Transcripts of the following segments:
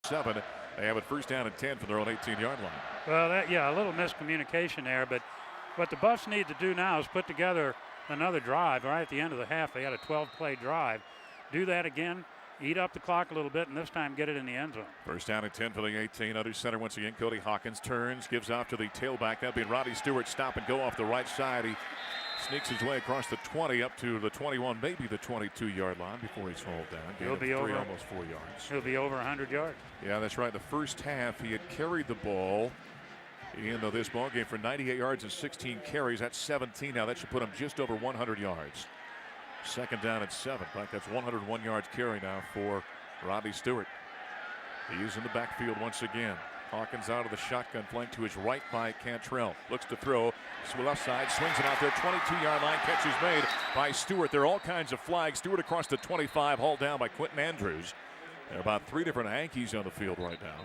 7. They have it first down and 10 from their own 18-yard line. Well, a little miscommunication there, but what the Buffs need to do now is put together another drive right at the end of the half. They had a 12-play drive. Do that again, eat up the clock a little bit, and this time get it in the end zone. First down and 10 for the 18. Under center once again, Cody Hawkins turns, gives off to the tailback. That'd be Roddy Stewart. Stop and go off the right side. He sneaks his way across the 20 up to the 21, maybe the 22-yard line before he's hauled down. He'll be over almost 4 yards. He'll be over 100 yards. Yeah, that's right. The first half, he had carried the ball in this ball game for 98 yards and 16 carries. That's 17 now. That should put him just over 100 yards. Second down at 7. In fact, that's 101 yards carry now for Roddy Stewart. He's in the backfield once again. Hawkins out of the shotgun flank to his right by Cantrell. Looks to throw. Left side, swings it out there. 22-yard line. Catch is made by Stewart. There are all kinds of flags. Stewart across the 25, hauled down by Quentin Andrews. There are about 3 different Yankees on the field right now.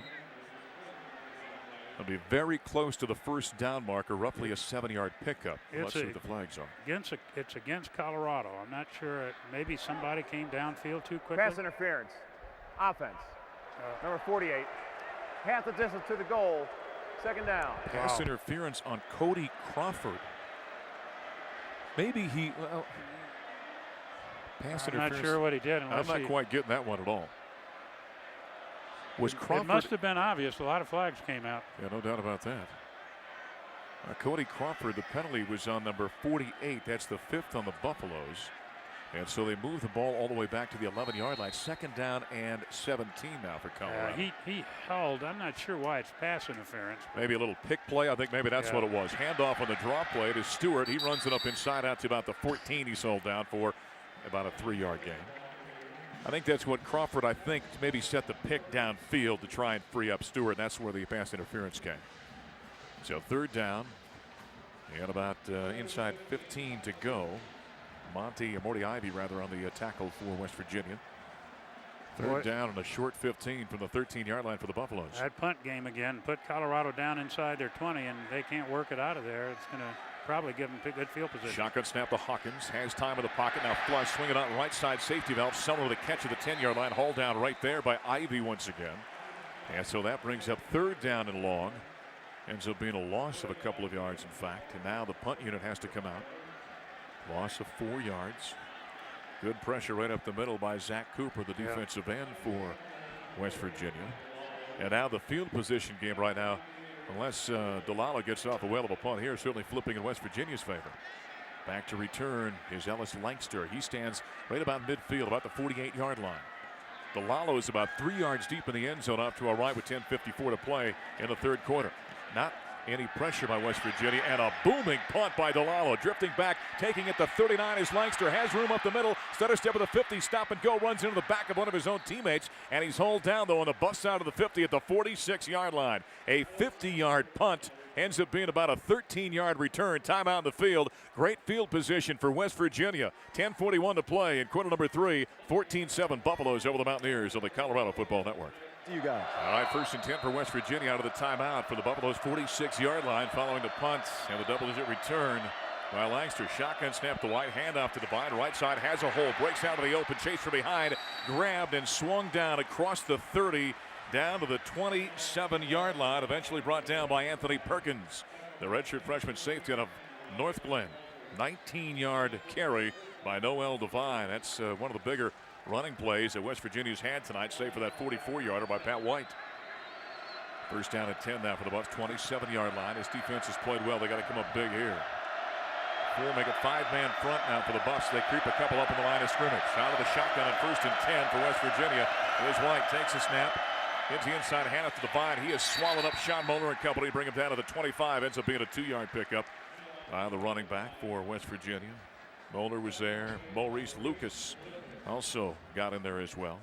It'll be very close to the first down marker, roughly a 7-yard pickup. Let's see what the flags are. It's against Colorado. I'm not sure. Maybe somebody came downfield too quickly. Pass interference. Offense. Number 48. Half the distance to the goal. Second down. Pass interference on Cody Crawford. Maybe he. Well, pass interference. I'm not sure what he did. I'm not quite getting that one at all. Was Crawford? It must have been obvious. A lot of flags came out. Yeah, no doubt about that. Cody Crawford, the penalty was on number 48. That's the 5th on the Buffaloes. And so they move the ball all the way back to the 11-yard line. Second down and 17 now for Colorado. He held. I'm not sure why it's pass interference. Maybe a little pick play. I think maybe that's what it was. Handoff on the draw play to Stewart. He runs it up inside out to about the 14. He's sold down for about a 3-yard gain. I think that's what Crawford, maybe set the pick downfield to try and free up Stewart. That's where the pass interference came. So third down. And about inside 15 to go. Morty Ivy on the tackle for West Virginia. Third down and a short 15 from the 13-yard line for the Buffaloes. That punt game again put Colorado down inside their 20, and they can't work it out of there. It's going to probably give them a good field position. Shotgun snap to Hawkins. Has time in the pocket. Now flush. Swing it out right side safety valve. Sumner with a catch at the 10-yard line. Hauled down right there by Ivy once again. And so that brings up third down and long. Ends up being a loss of a couple of yards, in fact. And now the punt unit has to come out. Loss of 4 yards. Good pressure right up the middle by Zach Cooper, the defensive end for West Virginia. And now the field position game right now, unless Delala gets off a whale of a punt here, certainly flipping in West Virginia's favor. Back to return is Ellis Lankster. He stands right about midfield, about the 48-yard line. Delala is about 3 yards deep in the end zone off to our right with 10:54 to play in the third quarter. Not any pressure by West Virginia, and a booming punt by Delalo. Drifting back, taking it to 39 as Lankster has room up the middle. Stutter step of the 50, stop and go, runs into the back of one of his own teammates, and he's hauled down though on the bus side of the 50 at the 46-yard line. A 50-yard punt ends up being about a 13-yard return. Timeout in the field. Great field position for West Virginia. 10:41 to play in quarter number 3. 14-7 Buffaloes over the Mountaineers on the Colorado Football Network. You guys. All right, first and 10 for West Virginia out of the timeout for the Buffaloes 46-yard line following the punt and the double-digit return by Lankster. Shotgun snap to White, handoff to Devine. Right side has a hole, breaks out of the open, chase from behind, grabbed and swung down across the 30 down to the 27-yard line, eventually brought down by Anthony Perkins, the redshirt freshman safety out of North Glen. 19-yard carry by Noel Devine. That's one of the bigger running plays that West Virginia's had tonight, save for that 44-yarder by Pat White. First down at 10 now for the Buffs, 27-yard line. His defense has played well. They got to come up big here. 4 make it 5-man front now for the Buffs. They creep a couple up on the line of scrimmage. Out of the shotgun on first and 10 for West Virginia. Here's White, takes a snap. Hits the inside handoff to Devine. He has swallowed up Sean Moeller and company. Bring him down to the 25. Ends up being a 2-yard pickup by the running back for West Virginia. Moeller was there. Maurice Lucas also got in there as well.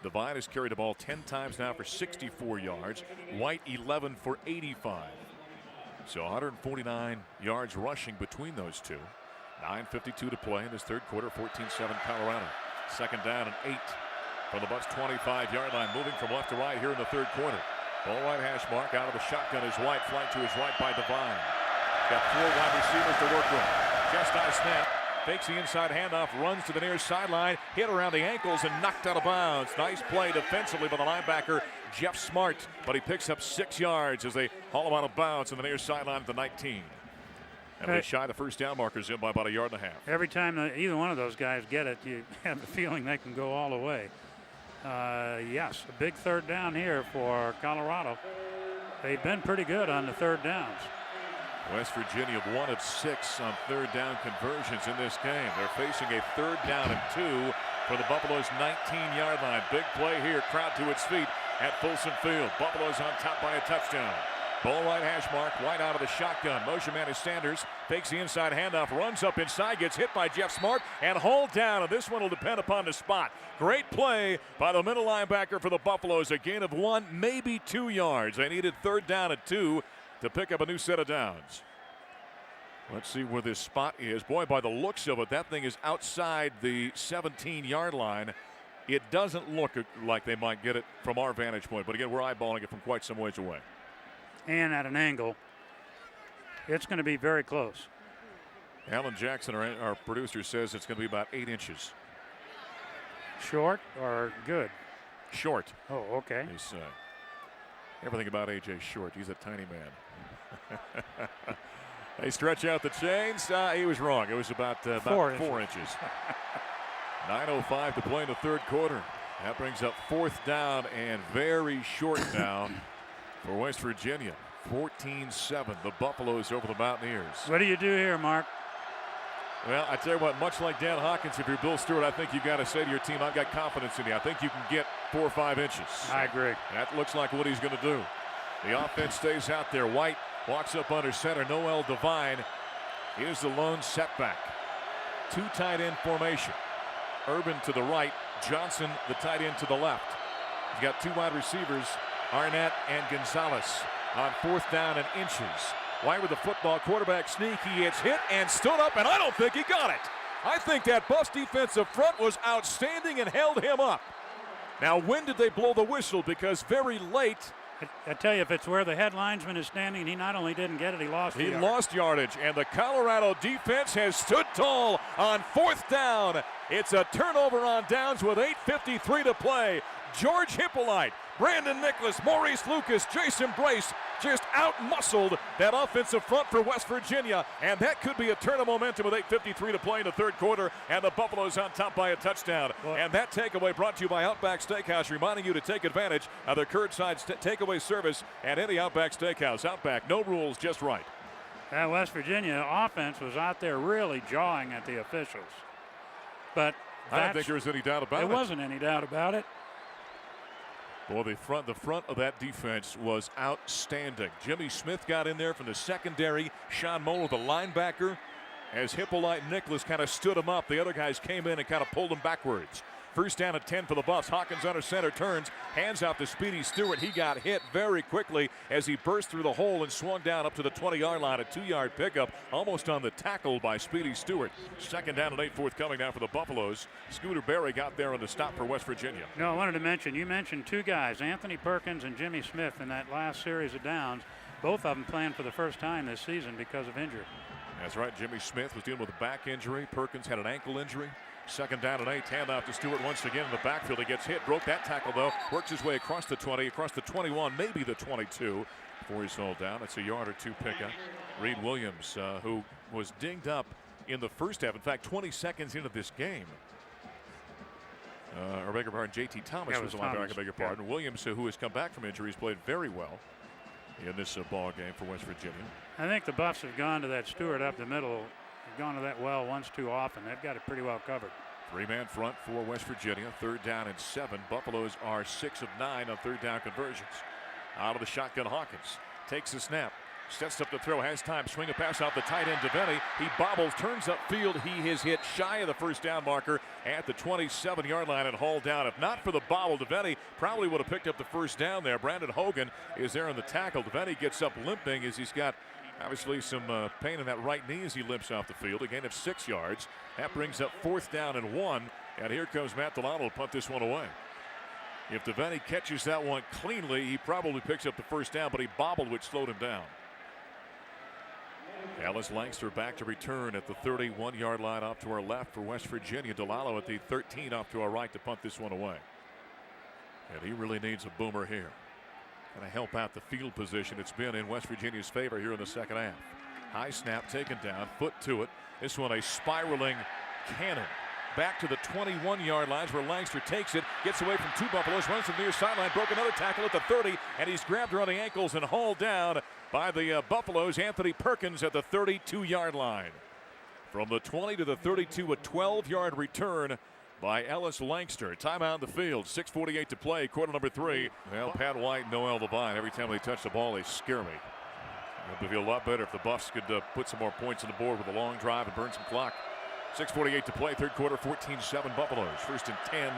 Devine has carried the ball 10 times now for 64 yards. White 11 for 85. So 149 yards rushing between those two. 9:52 to play in this third quarter. 14-7 Colorado. Second down and 8 from the Bucks 25-yard line. Moving from left to right here in the third quarter. Ball right hash mark out of the shotgun is White. Flanked to his right by Devine. Got 4 wide receivers to work with. Chest high snap. Fakes the inside handoff, runs to the near sideline, hit around the ankles and knocked out of bounds. Nice play defensively by the linebacker Jeff Smart, but he picks up 6 yards as they haul him out of bounds on the near sideline at the 19. And they shy the first down markers in by about 1.5 yards. Every time either one of those guys get it, you have the feeling they can go all the way. Yes, a big third down here for Colorado. They've been pretty good on the third downs. West Virginia 1 of 6 on third down conversions in this game. They're facing a 3rd down and 2 for the Buffaloes' 19-yard line. Big play here, crowd to its feet at Folsom Field. Buffaloes on top by a touchdown. Ball right hash mark, White out of the shotgun. Motion man is Sanders, fakes the inside handoff, runs up inside, gets hit by Jeff Smart, and hauled down. And this one will depend upon the spot. Great play by the middle linebacker for the Buffaloes. A gain of 1, maybe 2 yards. They needed 3rd down and 2 to pick up a new set of downs. Let's see where this spot is. Boy, by the looks of it, that thing is outside the 17-yard line. It doesn't look like they might get it from our vantage point. But again, we're eyeballing it from quite some ways away. And at an angle, it's going to be very close. Alan Jackson, our producer, says it's going to be about 8 inches. Short or good? Short. Oh, okay. He's, everything about AJ short. He's a tiny man. They stretch out the chains. He was wrong. It was about 4 inches. 9:05 to play in the third quarter. That brings up 4th down and very short down for West Virginia. 14-7, the Buffaloes over the Mountaineers. What do you do here, Mark? Well, I tell you what, much like Dan Hawkins, if you're Bill Stewart, I think you've got to say to your team, I've got confidence in you. I think you can get 4 or 5 inches. I agree. That looks like what he's going to do. The offense stays out there. White walks up under center. Noel Devine is the lone setback. 2 tight end formation. Urban to the right. Johnson, the tight end, to the left. He's got 2 wide receivers, Arnett and Gonzalez, on 4th down and inches. White with the football, quarterback sneak. He gets hit and stood up, and I don't think he got it. I think that Buffs defensive front was outstanding and held him up. Now, when did they blow the whistle? Because very late. I tell you, if it's where the head linesman is standing, he not only didn't get it, he lost yardage, and the Colorado defense has stood tall on 4th down. It's a turnover on downs with 8:53 to play. George Hippolyte, Brandon Nicholas, Maurice Lucas, Jason Brace just out-muscled that offensive front for West Virginia, and that could be a turn of momentum with 8:53 to play in the third quarter, and the Buffaloes on top by a touchdown. And that takeaway brought to you by Outback Steakhouse, reminding you to take advantage of their curbside takeaway service at any Outback Steakhouse. Outback, no rules, just right. That West Virginia offense was out there really jawing at the officials. But I don't think there was any doubt about it. There wasn't any doubt about it. Well, the front of that defense was outstanding. Jimmy Smith got in there from the secondary. Sean Moeller, the linebacker, as Hippolyte and Nicholas kind of stood him up. The other guys came in and kind of pulled him backwards. 1st down and 10 for the Buffs. Hawkins under center, turns, hands out to Speedy Stewart. He got hit very quickly as he burst through the hole and swung down up to the 20-yard line. A 2-yard pickup, almost on the tackle by Speedy Stewart. 2nd down and 8 forthcoming now for the Buffaloes. Scooter Berry got there on the stop for West Virginia. No, I wanted to mention, you mentioned 2 guys, Anthony Perkins and Jimmy Smith, in that last series of downs. Both of them playing for the first time this season because of injury. That's right. Jimmy Smith was dealing with a back injury. Perkins had an ankle injury. 2nd down and 8. Handoff to Stewart once again in the backfield. He gets hit. Broke that tackle, though. Works his way across the 20, across the 21, maybe the 22 before he's hauled down. It's a yard or 2 pickup. Reed Williams, who was dinged up in the first half. In fact, 20 seconds into this game. Or beg your pardon, J.T. Thomas was the linebacker. I beg your pardon. Yeah. Williams, who has come back from injuries, played very well in this ball game for West Virginia. I think the Buffs have gone to that Stewart up the middle. Gone to that well once too often. They've got it pretty well covered. 3-man front for West Virginia. 3rd down and 7. Buffaloes are 6 of 9 on 3rd down conversions. Out of the shotgun, Hawkins takes the snap, sets up the throw, has time, swing a pass off the tight end Devaney. He bobbles, turns upfield. He is hit shy of the 1st down marker at the 27-yard line and hauled down. If not for the bobble, Devaney probably would have picked up the 1st down there. Brandon Hogan is there on the tackle. Devaney gets up limping as he's got obviously some pain in that right knee as he limps off the field. A gain of 6 yards. That brings up 4th down and 1. And here comes Matt Delano to punt this one away. If Devaney catches that one cleanly, he probably picks up the 1st down, but he bobbled, which slowed him down. Ellis Langster back to return at the 31-yard line off to our left for West Virginia. Delano at the 13 off to our right to punt this one away. And he really needs a boomer here. going to help out the field position. It's been in West Virginia's favor here in the second half. High snap taken down, foot to it. This one a spiraling cannon. Back to the 21-yard lines where Langster takes it, gets away from two Buffaloes, runs to the near sideline, broke another tackle at the 30, and he's grabbed around the ankles and hauled down by the Buffaloes. Anthony Perkins at the 32-yard line. From the 20 to the 32, a 12-yard return by Ellis Langster. Timeout in the field, 6:48 to play, quarter number 3. Well, Pat White and Noel Devine, every time they touch the ball, they scare me. It would feel a lot better if the Buffs could put some more points on the board with a long drive and burn some clock. 6:48 to play, third quarter, 14-7 Buffaloes. First and 10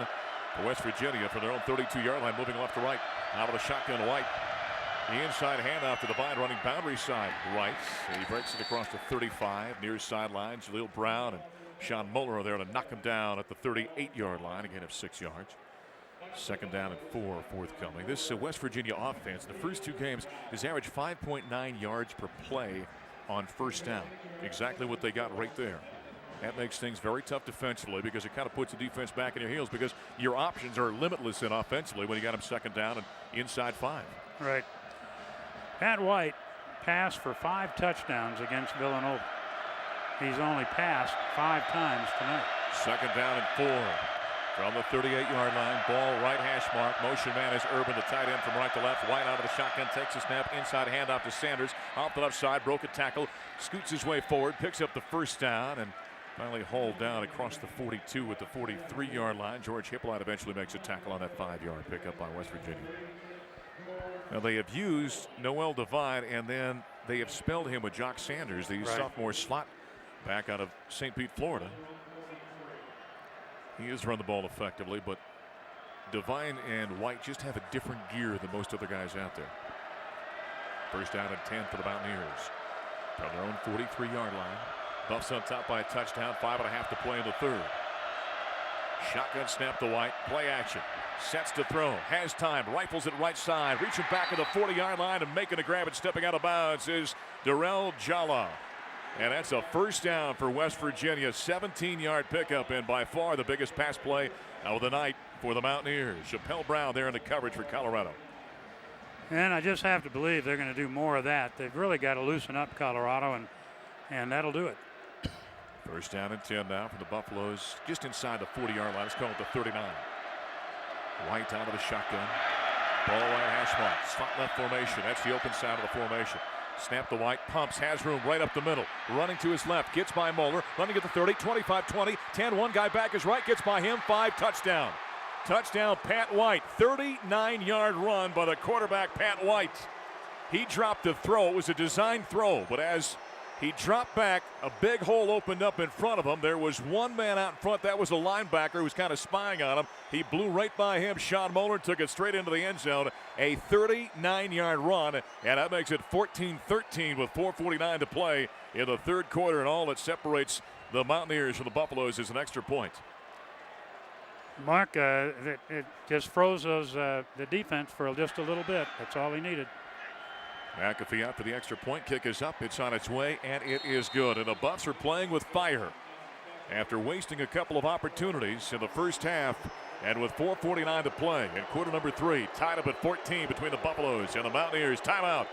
for West Virginia from their own 32-yard line, moving left to right. Out of the shotgun, White. The inside handoff to Devine, running boundary side right. He breaks it across the 35, near sideline. Jaleel Brown and Sean Moeller are there to knock him down at the 38-yard line, again of 6 yards. Second down and 4 forthcoming. This West Virginia offense, the first 2 games, has averaged 5.9 yards per play on first down. Exactly what they got right there. That makes things very tough defensively because it kind of puts the defense back in your heels because your options are limitless in offensively when you got them second down and inside 5. Right. Pat White passed for 5 touchdowns against Villanova. He's only passed 5 times tonight. Second down and 4 from the 38-yard line. Ball right hash mark. Motion man is Urban, the tight end from right to left. White out of the shotgun, takes a snap, inside handoff to Sanders. Off the left side, broke a tackle, scoots his way forward, picks up the first down, and finally hauled down across the 42 at the 43-yard line. George Hippolyte eventually makes a tackle on that 5-yard pickup by West Virginia. Now they have used Noel Devine, and then they have spelled him with Jock Sanders, the sophomore slot back out of St. Pete, Florida. He has run the ball effectively, but Devine and White just have a different gear than most other guys out there. First down and 10 for the Mountaineers from their own 43-yard line. Buffs on top by a touchdown, 5.5 to play in the third. Shotgun snap to White, play action. Sets to throw, has time, rifles it right side, reaching back at the 40-yard line and making a grab and stepping out of bounds is Darrell Jala. And that's a first down for West Virginia. 17-yard pickup, and by far the biggest pass play of the night for the Mountaineers. Chappell Brown there in the coverage for Colorado. And I just have to believe they're going to do more of that. They've really got to loosen up Colorado, and that'll do it. First down and 10 now for the Buffaloes, just inside the 40-yard line. Let's call it the 39. White out of the shotgun. Ball right hash mark. Slot left formation. That's the open side of the formation. Snap to White, pumps, has room right up the middle. Running to his left, gets by Moeller. Running at the 30, 25, 20, 10, one guy back is right, gets by him, 5, touchdown. Touchdown, Pat White. 39-yard run by the quarterback, Pat White. He dropped the throw. It was a design throw, but as he dropped back, a big hole opened up in front of him. There was one man out in front. That was a linebacker who was kind of spying on him. He blew right by him. Sean Moeller took it straight into the end zone. A 39-yard run, and that makes it 14-13 with 4:49 to play in the third quarter. And all that separates the Mountaineers from the Buffaloes is an extra point. Mark, it just froze the defense for just a little bit. That's all he needed. McAfee out for the extra point. Kick is up. It's on its way, and it is good. And the Buffs are playing with fire after wasting a couple of opportunities in the first half. And with 4:49 to play in quarter number 3, tied up at 14 between the Buffaloes and the Mountaineers. Timeout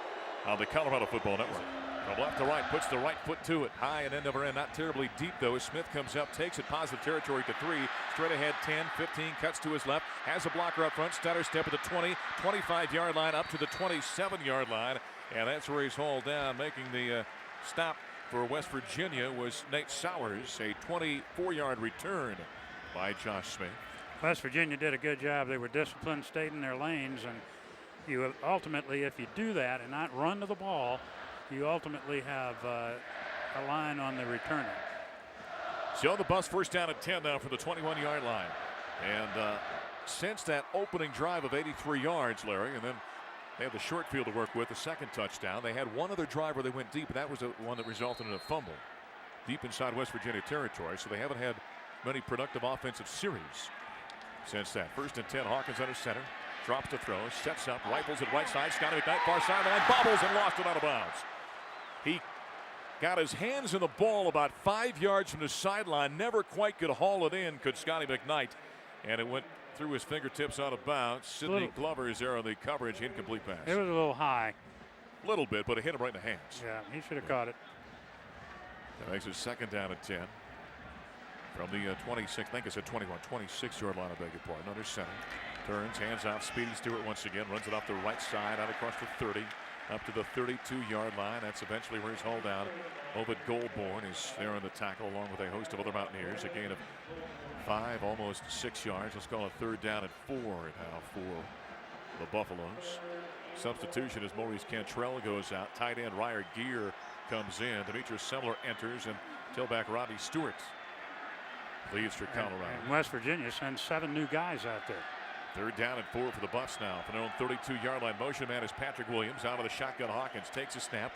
on the Colorado Football Network. From left to right, puts the right foot to it. High and end over end. Not terribly deep, though, as Smith comes up, takes it positive territory to 3. Straight ahead, 10, 15, cuts to his left. Has a blocker up front. Stutter step at the 20, 25-yard line up to the 27-yard line. And that's where he's hauled down. Making the stop for West Virginia was Nate Sowers. A 24-yard return by Josh Smith. West Virginia did a good job. They were disciplined, stayed in their lanes, and you ultimately, if you do that and not run to the ball, you ultimately have a line on the returner. So the Buffs first down at 10 now for the 21-yard line. And since that opening drive of 83 yards, Larry, and then they have the short field to work with, the second touchdown. They had one other drive where they went deep, and that was the one that resulted in a fumble deep inside West Virginia territory. So they haven't had many productive offensive series since that. First and 10, Hawkins under center. Drops to throw, sets up, rifles it right side. Scotty McKnight far sideline, bobbles and lost it out of bounds. He got his hands in the ball about 5 yards from the sideline. Never quite could haul it in, could Scotty McKnight. And it went through his fingertips out of bounds. Sidney Glover is there on the coverage. Incomplete pass. It was a little high. A little bit, but it hit him right in the hands. Yeah, he should have caught it. That makes it 2nd down and 10. From the 26, I think it's a 26-yard line, I beg your pardon. Under center. Turns, hands off. Speedy Stewart once again. Runs it off the right side, out across the 30. Up to the 32-yard line. That's eventually where he's hauled down. Ovid Goldborn is there on the tackle, along with a host of other Mountaineers. A gain of 5, almost 6 yards. Let's call it 3rd down and 4 now for the Buffaloes. Substitution as Maurice Cantrell goes out. Tight end Ryer Gear comes in. Demetrius Semler enters, and tailback Robbie Stewart leaves for Colorado. And West Virginia sends 7 new guys out there. 3rd down and 4 for the Buffs now. From their own 32-yard line. Motion man is Patrick Williams. Out of the shotgun, Hawkins takes a snap.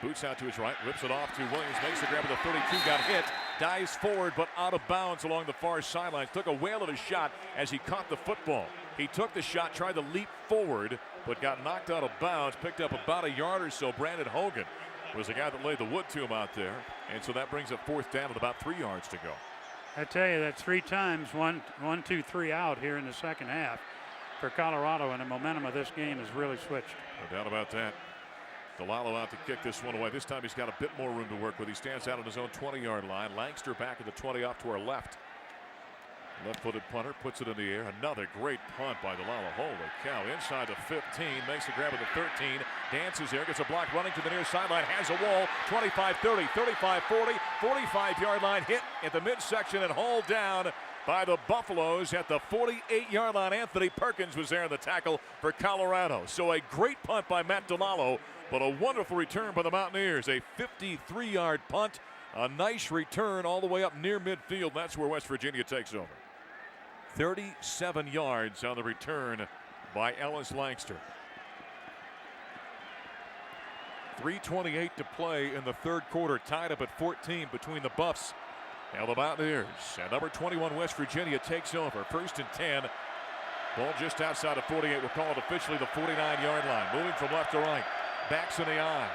Boots out to his right. Rips it off to Williams. Makes the grab at the 32. Got hit. Dives forward, but out of bounds along the far sidelines. Took a whale of a shot as he caught the football. He took the shot, tried to leap forward, but got knocked out of bounds. Picked up about a yard or so. Brandon Hogan was the guy that laid the wood to him out there. And so that brings up 4th down with about 3 yards to go. I tell you, that 3 times, 1, 2, 3 out here in the second half for Colorado, and the momentum of this game has really switched. No doubt about that. DeLallo out to kick this one away. This time he's got a bit more room to work with. He stands out on his own 20-yard line. Langster back at the 20 off to our left. Left-footed punter puts it in the air. Another great punt by DeLallo. Holy cow. Inside the 15. Makes the grab at the 13. Dances there. Gets a block running to the near sideline. Has a wall. 25-30, 35-40, 45-yard line. Hit at the midsection and hauled down by the Buffaloes at the 48-yard line. Anthony Perkins was there in the tackle for Colorado. So a great punt by Matt DeLallo, but a wonderful return by the Mountaineers. A 53-yard punt. A nice return all the way up near midfield. That's where West Virginia takes over. 37 yards on the return by Ellis Langster. 3:28 to play in the 3rd quarter. Tied up at 14 between the Buffs and the Mountaineers. And number 21 West Virginia takes over. 1st and 10. Ball just outside of 48. We'll call it officially the 49-yard line. Moving from left to right. Backs in the eye.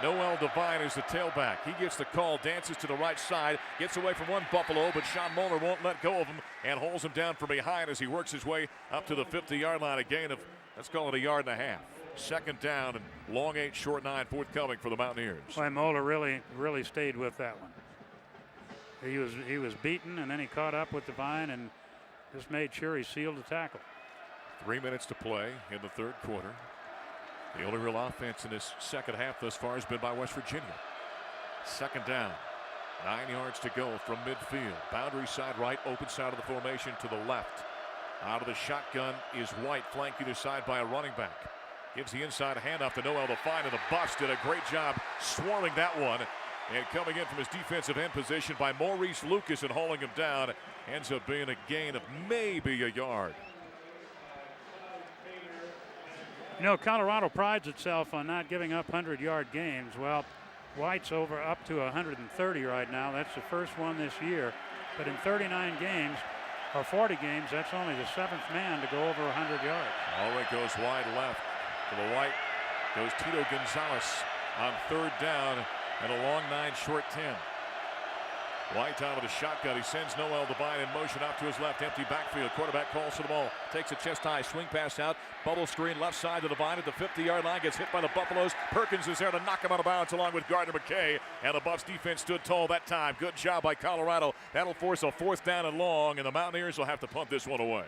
Noel Devine is the tailback. He gets the call, dances to the right side, gets away from one Buffalo, but Sean Moeller won't let go of him and holds him down from behind as he works his way up to the 50-yard line. A gain of, let's call it, 1.5 yards. 2nd down and long 8, short 9 forthcoming for the Mountaineers. Boy, Moeller really stayed with that one. He was beaten, and then he caught up with Devine and just made sure he sealed the tackle. 3 minutes to play in the 3rd quarter. The only real offense in this second half thus far has been by West Virginia. 2nd down. 9 yards to go from midfield. Boundary side right, open side of the formation to the left. Out of the shotgun is White, flanked either side by a running back. Gives the inside handoff to Noel Devine, and the Buffs did a great job swarming that one. And coming in from his defensive end position by Maurice Lucas and hauling him down. Ends up being a gain of maybe a yard. You know, Colorado prides itself on not giving up 100-yard games. Well, White's up to 130 right now. That's the first one this year. But in 39 games, or 40 games, that's only the 7th man to go over 100 yards. Allred goes wide left. To the right goes Tito Gonzalez on 3rd down and a long 9, short 10. White out of the shotgun. He sends Noel Devine in motion out to his left. Empty backfield. Quarterback calls for the ball. Takes a chest high. Swing pass out. Bubble screen left side to Devine at the 50-yard line. Gets hit by the Buffaloes. Perkins is there to knock him out of bounds along with Gardner McKay. And the Buffs defense stood tall that time. Good job by Colorado. That'll force a 4th down and long. And the Mountaineers will have to punt this one away.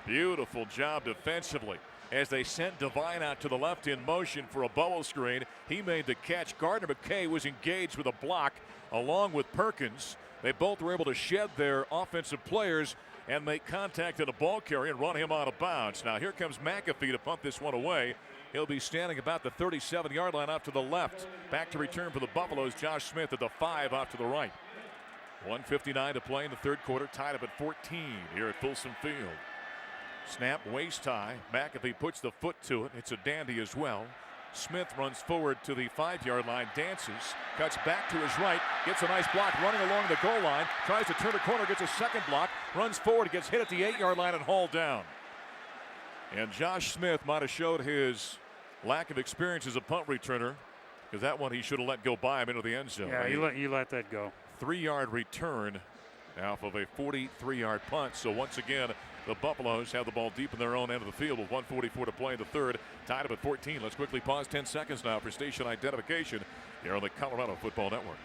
Beautiful job defensively. As they sent Devine out to the left in motion for a bubble screen. He made the catch. Gardner McKay was engaged with a block along with Perkins. They both were able to shed their offensive players and make contact at a ball carrier and run him out of bounds. Now here comes McAfee to punt this one away. He'll be standing about the 37-yard line off to the left. Back to return for the Buffaloes. Josh Smith at the 5 off to the right. 1:59 to play in the 3rd quarter. Tied up at 14 here at Folsom Field. Snap, waist high. McAfee puts the foot to it. It's a dandy as well. Smith runs forward to the 5-yard line, dances, cuts back to his right, gets a nice block running along the goal line, tries to turn a corner, gets a second block, runs forward, gets hit at the 8-yard line and hauled down. And Josh Smith might have showed his lack of experience as a punt returner, because that one he should have let go by him into the end zone. Yeah, you let that go. 3-yard return off of a 43-yard punt. So once again, The Buffaloes have the ball deep in their own end of the field with 1:44 to play in the third. Tied up at 14. Let's quickly pause 10 seconds now for station identification here on the Colorado Football Network.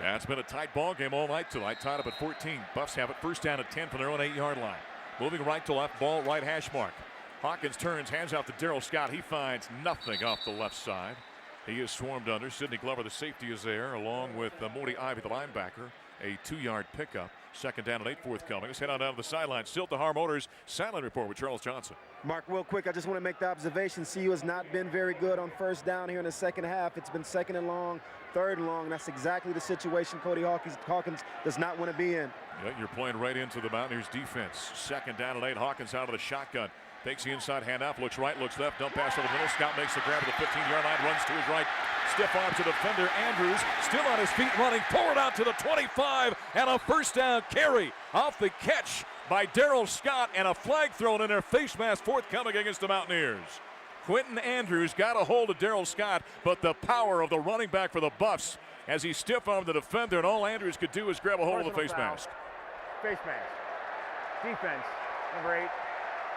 Yeah, it's been a tight ball game all night tonight. Tied up at 14. Buffs have it first down at 10 from their own 8-yard line. Moving right to left, ball right hash mark. Hawkins turns, hands out to Darryl Scott. He finds nothing off the left side. He is swarmed under. Sidney Glover, the safety, is there, along with Morty Ivy, the linebacker. A 2-yard pickup. Second down and 8 forthcoming. Let's head on down to the sideline. Still Tahar Motors sideline report with Charles Johnson. Mark, real quick, I just want to make the observation. CU has not been very good on first down here in the second half. It's been second and long, third and long. That's exactly the situation Cody Hawkins does not want to be in. Yeah, you're playing right into the Mountaineers defense. Second down and 8. Hawkins out of the shotgun. Takes the inside handoff, looks right, looks left, dump pass over the middle. Scott makes the grab at the 15-yard line, runs to his right. Stiff arm to defender Andrews, still on his feet running forward out to the 25, and a first down carry off the catch by Darryl Scott, and a flag thrown in their face mask forthcoming against the Mountaineers. Quentin Andrews got a hold of Darryl Scott, but the power of the running back for the Buffs as he stiff-armed the defender, and all Andrews could do is grab a hold of the face mask. Face mask. Defense, number 8.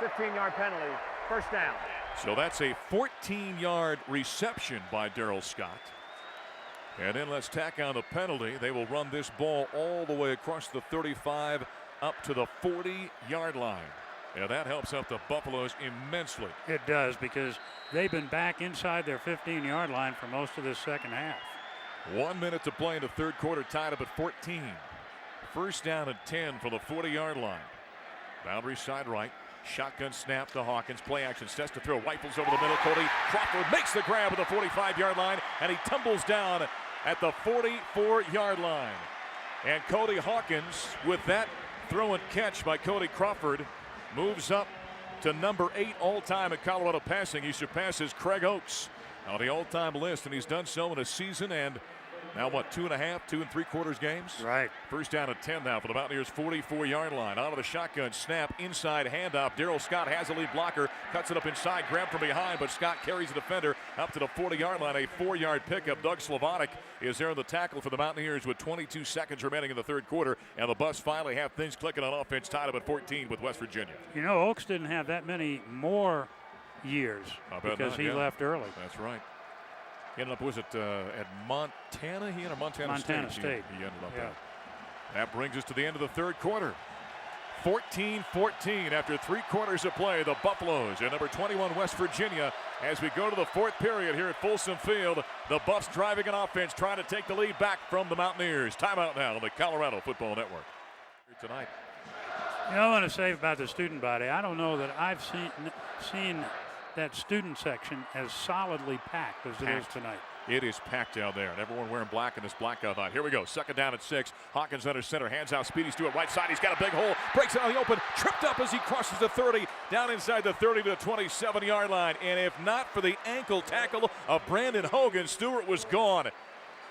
15-yard penalty, first down. So that's a 14-yard reception by Darryl Scott. And then let's tack on the penalty. They will run this ball all the way across the 35 up to the 40-yard line. And that helps out the Buffaloes immensely. It does, because they've been back inside their 15-yard line for most of this second half. 1 minute to play in the third quarter, tied up at 14. First down and 10 from the 40-yard line. Boundary side right. Shotgun snap to Hawkins. Play action sets to throw. Rifles over the middle. Cody Crawford makes the grab at the 45-yard line, and he tumbles down at the 44-yard line. And Cody Hawkins, with that throw and catch by Cody Crawford, moves up to number 8 all-time in Colorado passing. He surpasses Craig Oaks on the all-time list, and he's done so in a season and now, what, 2 3/4 games? Right. First down and 10 now for the Mountaineers' 44-yard line. Out of the shotgun snap, inside handoff. Darryl Scott has a lead blocker, cuts it up inside, grabbed from behind, but Scott carries the defender up to the 40-yard line. A 4-yard pickup. Doug Slavonic is there in the tackle for the Mountaineers with 22 seconds remaining in the third quarter, and the Buffs finally have things clicking on offense, tied up at 14 with West Virginia. You know, Oaks didn't have that many more years because he left early. That's right. He ended up, was it at Montana? He ended Montana State. He ended up at. That brings us to the end of the third quarter. 14-14 after 3 quarters of play. The Buffaloes and number 21 West Virginia as we go to the fourth period here at Folsom Field. The Buffs driving an offense, trying to take the lead back from the Mountaineers. Timeout now on the Colorado Football Network. Tonight. You know, I want to say about the student body, I don't know that I've seen that student section as solidly packed as it is tonight. It is packed down there, and everyone wearing black in this blackout night. Here we go. Second down at 6. Hawkins under center, hands out. Speedy Stewart right side. He's got a big hole. Breaks it out of the open. Tripped up as he crosses the 30. Down inside the 30 to the 27-yard line. And if not for the ankle tackle of Brandon Hogan, Stewart was gone.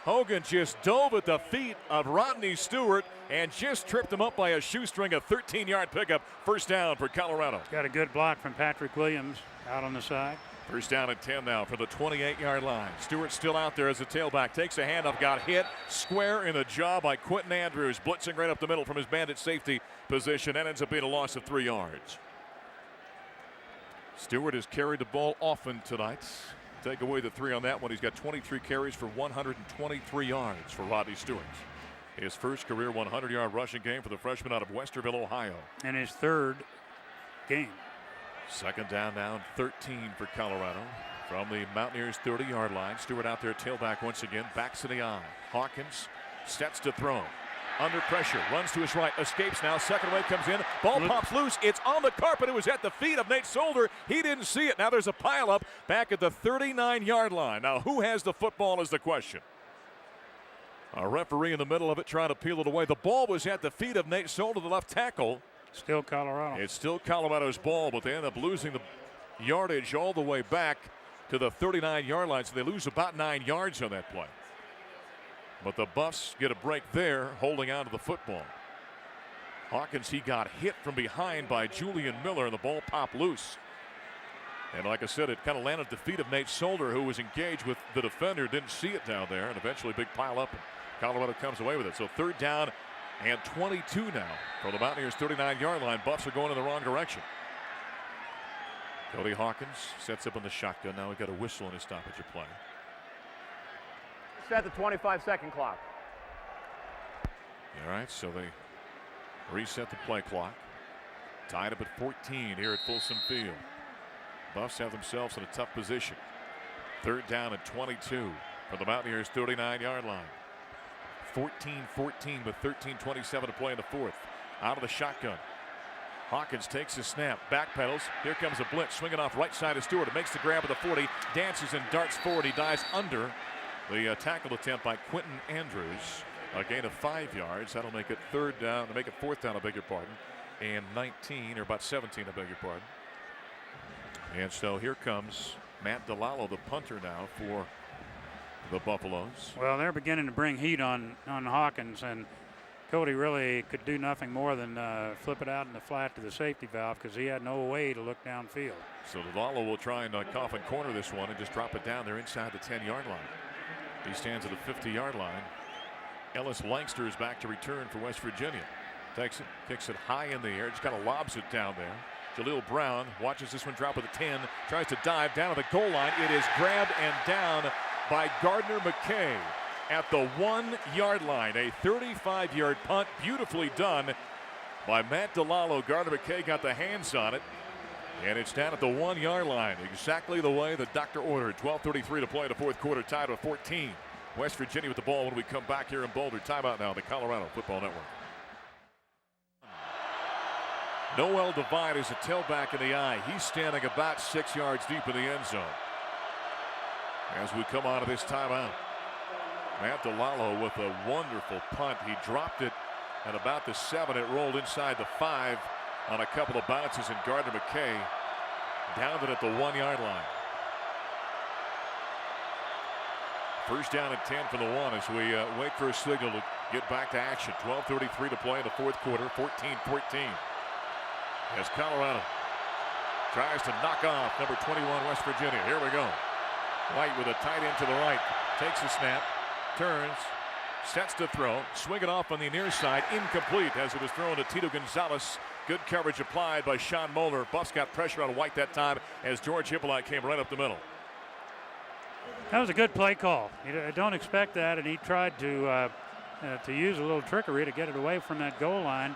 Hogan just dove at the feet of Rodney Stewart and just tripped him up by a shoestring. A 13-yard pickup. First down for Colorado. Got a good block from Patrick Williams out on the side. First down and 10 now for the 28-yard line. Stewart still out there as a tailback. Takes a handoff, got hit square in the jaw by Quentin Andrews. Blitzing right up the middle from his bandit safety position. That ends up being a loss of 3 yards. Stewart has carried the ball often tonight. Take away the 3 on that one. He's got 23 carries for 123 yards for Rodney Stewart. His first career 100-yard rushing game for the freshman out of Westerville, Ohio. And his third game. Second down now, 13 for Colorado. From the Mountaineers' 30-yard line. Stewart out there, tailback once again. Backs to the eye. Hawkins sets to throw. Under pressure, runs to his right, escapes now. Second wave comes in. Ball pops loose. It's on the carpet. It was at the feet of Nate Solder. He didn't see it. Now there's a pileup back at the 39-yard line. Now who has the football is the question. A referee in the middle of it trying to peel it away. The ball was at the feet of Nate Solder, the left tackle. Still Colorado. It's still Colorado's ball, but they end up losing the yardage all the way back to the 39-yard line, so they lose about 9 yards on that play. But the Buffs get a break there, holding on to the football. Hawkins, he got hit from behind by Julian Miller, and the ball popped loose. And like I said, it kind of landed at the feet of Nate Solder, who was engaged with the defender, didn't see it down there, and eventually big pile up. And Colorado comes away with it. So 3rd down and 22 now from the Mountaineers' 39-yard line. Buffs are going in the wrong direction. Cody Hawkins sets up in the shotgun. Now we've got a whistle in his stoppage of play. Set the 25-second clock. All right, so they reset the play clock. Tied up at 14 here at Folsom Field. Buffs have themselves in a tough position. 3rd down and 22 from the Mountaineers' 39-yard line. 14-14 with 13:27 to play in the 4th. Out of the shotgun. Hawkins takes his snap, backpedals. Here comes a blitz, swinging off right side of Stewart. It makes the grab at the 40, dances and darts forward. He dives under the tackle attempt by Quentin Andrews. A gain of 5 yards. That'll make it 3rd down, to make it 4th down, I beg your pardon, and 19, or about 17, I beg your pardon. And so here comes Matt DeLallo, the punter now for the Buffaloes. Well, they're beginning to bring heat on Hawkins, and Cody really could do nothing more than flip it out in the flat to the safety valve because he had no way to look downfield. So DeLallo will try and coffin corner this one and just drop it down there inside the 10-yard line. He stands at the 50-yard line. Ellis Langster is back to return for West Virginia. Takes it, kicks it high in the air, just kind of lobs it down there. Jaleel Brown watches this one drop with a 10, tries to dive down to the goal line. It is grabbed and down by Gardner McKay at the 1-yard line. A 35-yard punt, beautifully done by Matt DeLallo. Gardner McKay got the hands on it, and it's down at the 1-yard line, exactly the way the doctor ordered. 12:33 to play in the 4th quarter, tied with 14. West Virginia with the ball when we come back here in Boulder. Timeout now, the Colorado Football Network. Noel Devine is a tailback in the eye. He's standing about 6 yards deep in the end zone. As we come out of this timeout, Matt DeLallo with a wonderful punt. He dropped it at about the 7. It rolled inside the 5 on a couple of bounces, and Gardner McKay downed it at the 1-yard line. 1st down and 10 for the 1 as we wait for a signal to get back to action. 12:33 to play in the 4th quarter. 14-14. As Colorado tries to knock off number 21 West Virginia. Here we go. White with a tight end to the right. Takes a snap. Turns. Sets to throw. Swinging off on the near side. Incomplete as it was thrown to Tito Gonzalez. Good coverage applied by Sean Moeller. Buffs got pressure on White that time as George Hippolyte came right up the middle. That was a good play call. You don't expect that, and he tried to use a little trickery to get it away from that goal line.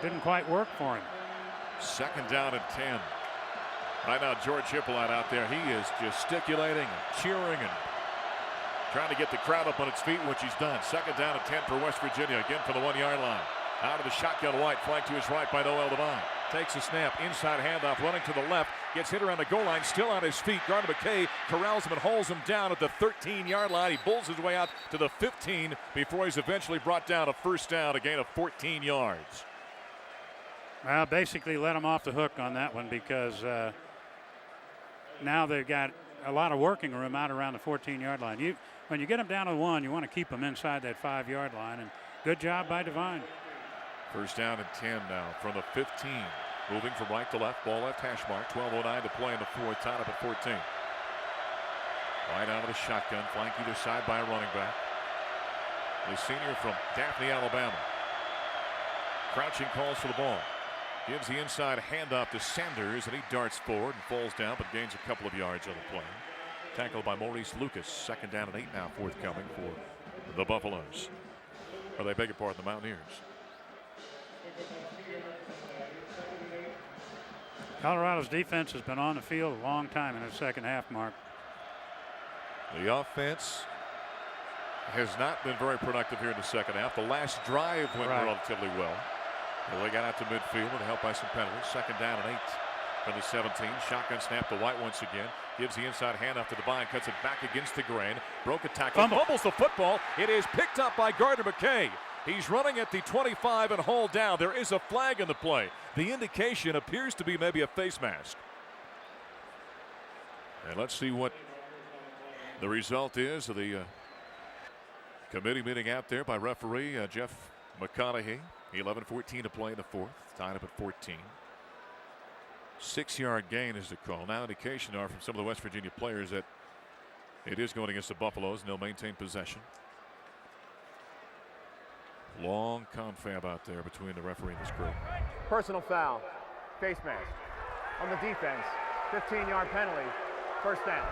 Didn't quite work for him. 2nd down and 10. Right now, George Hippolyte out there. He is gesticulating and cheering and trying to get the crowd up on its feet, which he's done. 2nd down and 10 for West Virginia. Again for the 1-yard line. Out of the shotgun, White flanked to his right by Noel Devine. Takes a snap, inside handoff, running to the left. Gets hit around the goal line, still on his feet. Gardner McKay corrals him and holds him down at the 13-yard line. He bulls his way out to the 15 before he's eventually brought down a 1st down, a gain of 14 yards. Well, basically let him off the hook on that one because now they've got a lot of working room out around the 14-yard line. When you get them down to 1, you want to keep them inside that 5-yard line, and good job by Devine. 1st down and 10 now from the 15. Moving from right to left, ball left hash mark. 12:09 to play in the 4th, tied up at 14. Right out of the shotgun, flank either side by a running back. The senior from Daphne, Alabama. Crouching calls for the ball. Gives the inside handoff to Sanders, and he darts forward and falls down, but gains a couple of yards on the play. Tackled by Maurice Lucas. 2nd down and 8 now forthcoming for the Buffaloes. Or they beg your pardon, the Mountaineers. Colorado's defense has been on the field a long time in the 2nd half, Mark. The offense has not been very productive here in the 2nd half. The last drive went relatively well. They got out to midfield with help by some penalties. 2nd down and 8 from the 17. Shotgun snap to White once again. Gives the inside handoff to Devine. Cuts it back against the grain. Broke a tackle. Fumbles the football. It is picked up by Gardner McKay. He's running at the 25 and hauled down. There is a flag in the play. The indication appears to be maybe a face mask. And let's see what the result is of the committee meeting out there by referee Jeff McConaughey. 11:14 to play in the 4th. Tied up at 14. 6-yard gain is the call. Now indication are from some of the West Virginia players that it is going against the Buffaloes and they'll maintain possession. Long confab out there between the referee and this crew. Personal foul. Face mask. On the defense. 15-yard penalty. First down.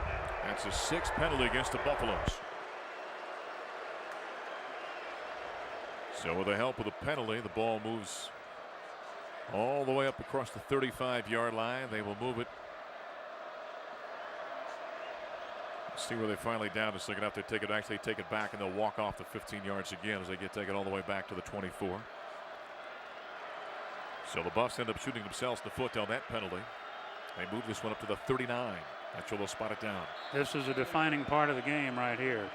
That's a 6th penalty against the Buffaloes. So with the help of the penalty, the ball moves all the way up across the 35-yard line. They will move it. Let's see where they finally down this. They're going to have to actually take it back, and they'll walk off the 15 yards again as they get taken all the way back to the 24. So the Buffs end up shooting themselves in the foot on that penalty. They move this one up to the 39. That's where they'll spot it down. This is a defining part of the game right here.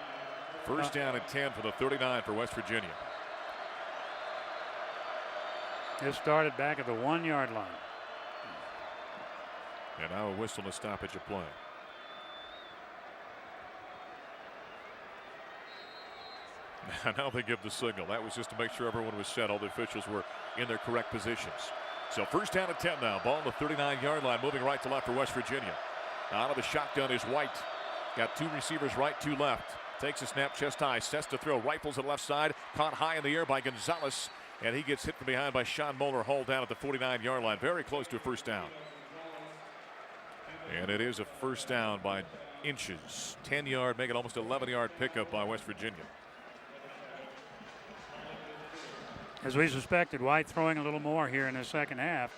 First down and 10 for the 39 for West Virginia. It started back at the 1-yard line. And now a whistle and a stoppage of play. Now they give the signal. That was just to make sure everyone was set. All the officials were in their correct positions. So first down and 10 now. Ball on the 39-yard line, moving right to left for West Virginia. Out of the shotgun is White. Got 2 receivers right, 2 left. Takes a snap, chest high, sets to throw. Rifles at left side. Caught high in the air by Gonzalez. And he gets hit from behind by Sean Moeller, hauled down at the 49-yard line. Very close to a first down. And it is a first down by inches. 10-yard, make it almost 11-yard pickup by West Virginia. As we suspected, White throwing a little more here in the second half.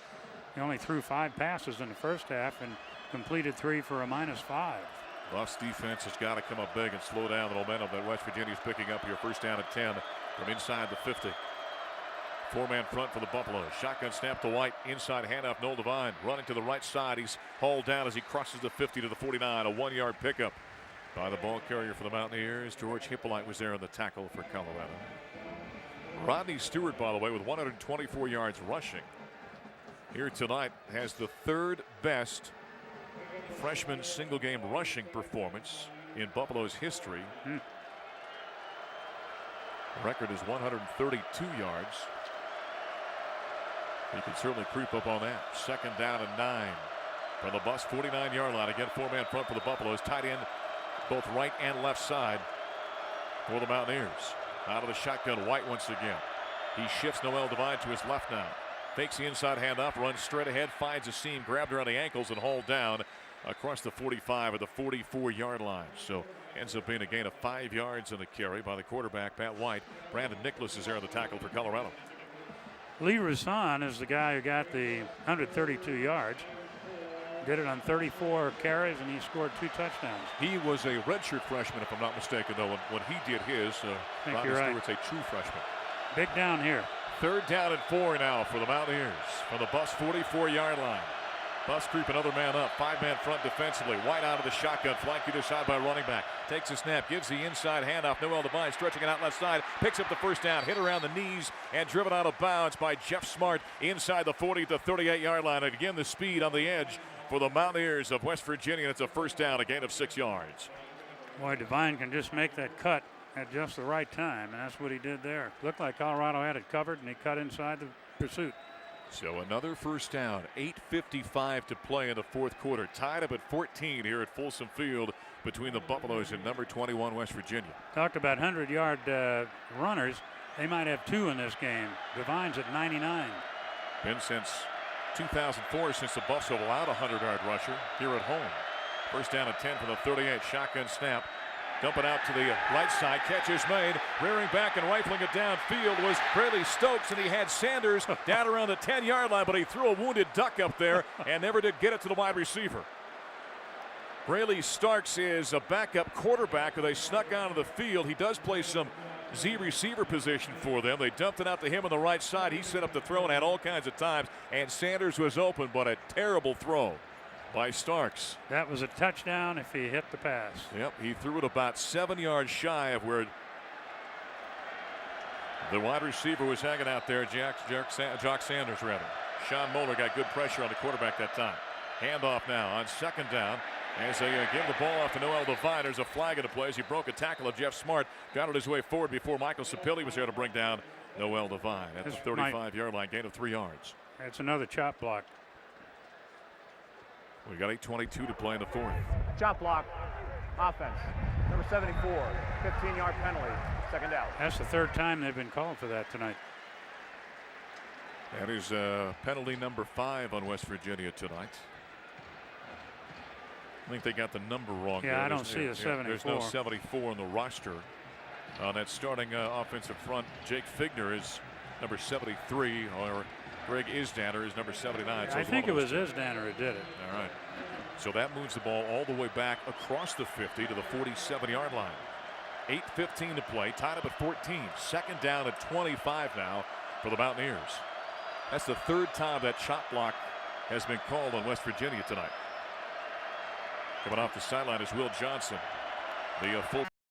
He only threw 5 passes in the first half and completed 3 for a -5. Buffs defense has got to come up big and slow down the momentum that West Virginia is picking up here. First down at 10 from inside the 50. 4-man front for the Buffaloes. Shotgun snap to White. Inside handoff. Noel Devine running to the right side. He's hauled down as he crosses the 50 to the 49. A 1-yard pickup by the ball carrier for the Mountaineers. George Hippolyte was there on the tackle for Colorado. Rodney Stewart, by the way, with 124 yards rushing here tonight, has the 3rd best freshman single game rushing performance in Buffalo's history. Record is 132 yards. He can certainly creep up on that. Second down and 9 from the Buffs 49-yard line. Again, 4-man front for the Buffaloes. Tight end both right and left side for the Mountaineers. Out of the shotgun, White once again. He shifts Noel Devine to his left now. Fakes the inside handoff, runs straight ahead, finds a seam, grabbed around the ankles and hauled down across the 45 or the 44-yard line. So ends up being a gain of 5 yards in the carry by the quarterback, Pat White. Brandon Nicholas is there on the tackle for Colorado. Lee Roussan is the guy who got the 132 yards. Did it on 34 carries, and he scored 2 touchdowns. He was a redshirt freshman, if I'm not mistaken, though, when he did his. I think Rodney you're right. Stewart's a true freshman. Big down here. 3rd down and 4 now for the Mountaineers from the Buffs 44-yard line. Buffs creep another man up. 5-man front defensively. White out of the shotgun, flanked either side by running back. Takes a snap, gives the inside handoff. Noel Devine stretching it out left side. Picks up the first down, hit around the knees, and driven out of bounds by Jeff Smart inside the 40 to 38-yard line. And again, the speed on the edge for the Mountaineers of West Virginia. It's a first down, a gain of 6 yards. Boy, Devine can just make that cut at just the right time, and that's what he did there. Looked like Colorado had it covered, and he cut inside the pursuit. So another first down. 8:55 to play in the 4th quarter. Tied up at 14 here at Folsom Field between the Buffaloes and number 21 West Virginia. Talked about 100-yard runners. They might have 2 in this game. Devine's at 99. Been since 2004 since the Buffs have allowed a 100-yard rusher here at home. First down at 10 for the 38. Shotgun snap. Dump it out to the right side. Catch is made. Rearing back and rifling it downfield was Braley Stokes, and he had Sanders down around the 10-yard line, but he threw a wounded duck up there and never did get it to the wide receiver. Braley Starks is a backup quarterback, they snuck onto the field. He does play some Z receiver position for them. They dumped it out to him on the right side. He set up the throw and had all kinds of times, and Sanders was open, but a terrible throw by Starks. That was a touchdown if he hit the pass. Yep, he threw it about 7 yards shy of where the wide receiver was hanging out there. Jock Sanders, rather. Sean Moeller got good pressure on the quarterback that time. Handoff now on second down as they give the ball off to Noel Devine. There's a flag in the play as he broke a tackle of Jeff Smart. Got it his way forward before Michael Sapilli was there to bring down Noel Devine at the 35-yard line, gain of 3 yards. That's another chop block. We got 8:22 to play in the fourth. Chop block. Offense. Number 74. 15-yard penalty. Second down. That's the third time they've been called for that tonight. That is penalty number 5 on West Virginia tonight. I think they got the number wrong. Yeah, there. I don't see a 74. There's no 74 on the roster. On that starting offensive front, Jake Figner is number 73, or Greg Isdaner is number 79. So I think it was Isdaner who did it. All right. So that moves the ball all the way back across the 50 to the 47-yard line. 8:15 to play, tied up at 14. Second down at 25 now for the Mountaineers. That's the third time that chop block has been called on West Virginia tonight. Coming off the sideline is Will Johnson, the full